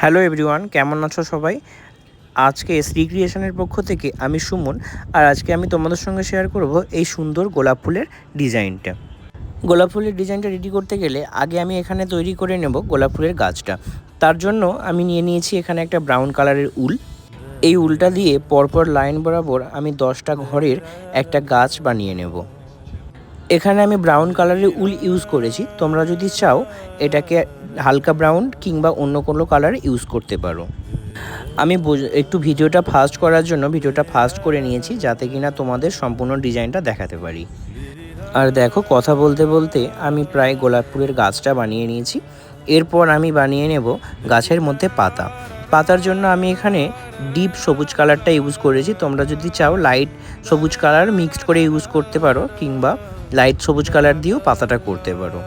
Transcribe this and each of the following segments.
Hello everyone, কেমন আছো সবাই? আজকে শ্রী ক্রিয়েশনের পক্ষ থেকে আমি সুমন। আর আজকে আমি তোমাদের সঙ্গে শেয়ার করব এই সুন্দর গোলাপ ফুলের ডিজাইনটা। গোলাপ ফুলের ডিজাইনটা রেডি করতে গেলে আগে আমি এখানে তৈরি করে নেব গোলাপ ফুলের গাছটা। তার জন্য আমি নিয়ে নিয়েছি এখানে একটা ব্রাউন কালারের উল। এই উলটা দিয়ে পরপর লাইন বরাবর আমি 10টা ঘরের একটা গাছ বানিয়ে নেব। এখানে আমি ব্রাউন কালারের উল ইউজ করেছি, তোমরা যদি চাও এটাকে হালকা ব্রাউন কিংবা অন্য কোনো কালার ইউজ করতে পারো। আমি একটু ভিডিওটা ফাস্ট করার জন্য ভিডিওটা ফাস্ট করে নিয়েছি, যাতে কিনা তোমাদের সম্পূর্ণ ডিজাইনটা দেখাতে পারি। আর দেখো, কথা বলতে বলতে আমি প্রায় গোলাপ ফুলের গাছটা বানিয়ে নিয়েছি। এরপর আমি বানিয়ে নেব গাছের মধ্যে পাতা। পাতার জন্য আমি এখানে ডিপ সবুজ কালারটা ইউজ করেছি, তোমরা যদি চাও লাইট সবুজ কালার মিক্সড করে ইউজ করতে পারো, কিংবা লাইট সবুজ কালার দিয়েও পাতাটা করতে পারো।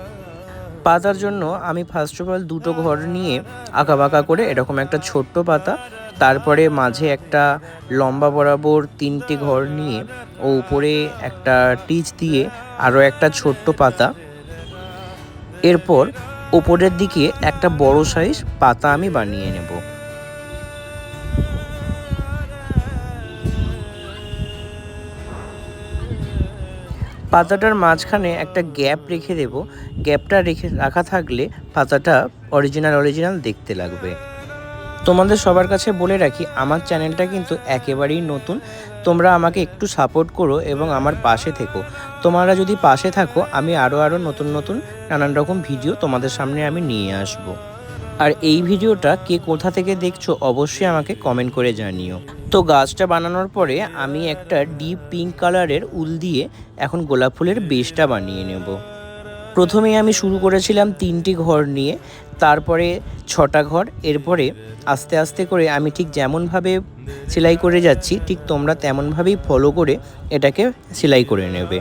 পাতার জন্য আমি ফার্স্ট অফ অল দুটো ঘর নিয়ে আঁকাবাঁকা করে এরকম একটা ছোট্ট পাতা, তারপরে মাঝে একটা লম্বা বরাবর 3টে ঘর নিয়ে ও উপরে একটা টিচ দিয়ে আরও একটা ছোট্ট পাতা, এরপর ওপরের দিকে একটা বড় সাইজ পাতা আমি বানিয়ে নেব। পাতাটার মাঝখানে একটা গ্যাপ রেখে দেব। গ্যাপটা রাখা থাকলে পাতাটা অরিজিনাল দেখতে লাগবে। তোমাদের সবার কাছে বলে রাখি, আমার চ্যানেলটা কিন্তু একেবারেই নতুন। তোমরা আমাকে একটু সাপোর্ট করো এবং আমার পাশে থেকো। তোমরা যদি পাশে থাকো, আমি আরও নতুন নানান রকম ভিডিও তোমাদের সামনে আমি নিয়ে আসব। আর এই ভিডিওটা কে কোথা থেকে দেখছো অবশ্যই আমাকে কমেন্ট করে জানিও। তো গাছটা বানানোর পরে আমি একটা ডিপ পিঙ্ক কালারের উল দিয়ে এখন গোলাপ ফুলের বেসটা বানিয়ে নেব। প্রথমেই আমি শুরু করেছিলাম 3টি ঘর নিয়ে, তারপরে 6টা ঘর। এরপরে আস্তে আস্তে করে আমি ঠিক যেমনভাবে সেলাই করে যাচ্ছি, ঠিক তোমরা তেমনভাবেই ফলো করে এটাকে সেলাই করে নেবে।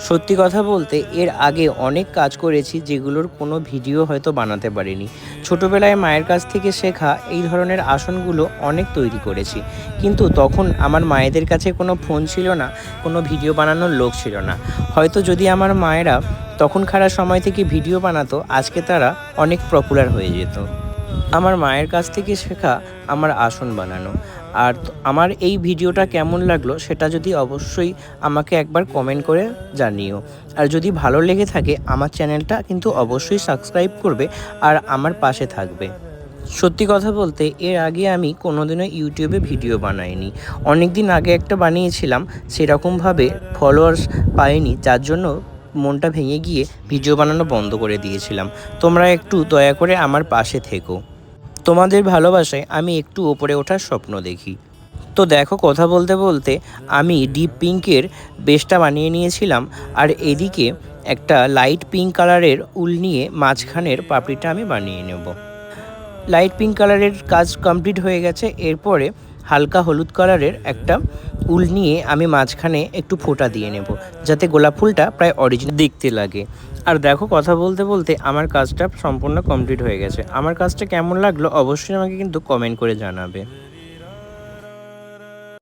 সত্যি কথা বলতে এর আগে অনেক কাজ করেছি, যেগুলোর কোনো ভিডিও হয়তো বানাতে পারিনি। ছোটোবেলায় মায়ের কাছ থেকে শেখা এই ধরনের আসনগুলো অনেক তৈরি করেছি, কিন্তু তখন আমার মায়েদের কাছে কোনো ফোন ছিল না, কোনো ভিডিও বানানোর লোক ছিল না। হয়তো যদি আমার মায়েরা তখনকার সময় থেকে ভিডিও বানাতো, আজকে তারা অনেক পপুলার হয়ে যেত। আমার মায়ের কাছ থেকে শেখা আমার আসন বানানো। আর আমার এই ভিডিওটা কেমন লাগলো সেটা যদি অবশ্যই আমাকে একবার কমেন্ট করে জানিও। আর যদি ভালো লেগে থাকে আমার চ্যানেলটা কিন্তু অবশ্যই সাবস্ক্রাইব করবে আর আমার পাশে থাকবে। সত্যি কথা বলতে এর আগে আমি কোনোদিনও ইউটিউবে ভিডিও বানাইনি। অনেক দিন আগে একটা বানিয়েছিলাম, সেরকমভাবে ফলোয়ার্স পাইনি, যার জন্য মনটা ভেঙে গিয়ে ভিডিও বানানো বন্ধ করে দিয়েছিলাম। তোমরা একটু দয়া করে আমার পাশে থেকো। তোমাদের ভালোবাসায় আমি একটু ওপরে ওঠার স্বপ্ন দেখি। তো দেখো, কথা বলতে বলতে আমি ডিপ পিঙ্কের বেসটা বানিয়ে নিয়েছিলাম, আর এদিকে একটা লাইট পিঙ্ক কালারের উল নিয়ে মাঝখানের পাপড়িটা আমি বানিয়ে নেব। লাইট পিঙ্ক কালারের কাজ কমপ্লিট হয়ে গেছে। এরপরে হালকা হলুদ কালারের একটা উল নিয়ে আমি মাঝখানে একটু ফোঁটা দিয়ে নেব, যাতে গোলাপ ফুলটা প্রায় অরিজিনাল দেখতে লাগে। আর দেখো, কথা বলতে বলতে আমার কাজটা সম্পূর্ণ কমপ্লিট হয়ে গেছে। আমার কাজটা কেমন লাগলো অবশ্যই আমাকে কিন্তু কমেন্ট করে জানাবে।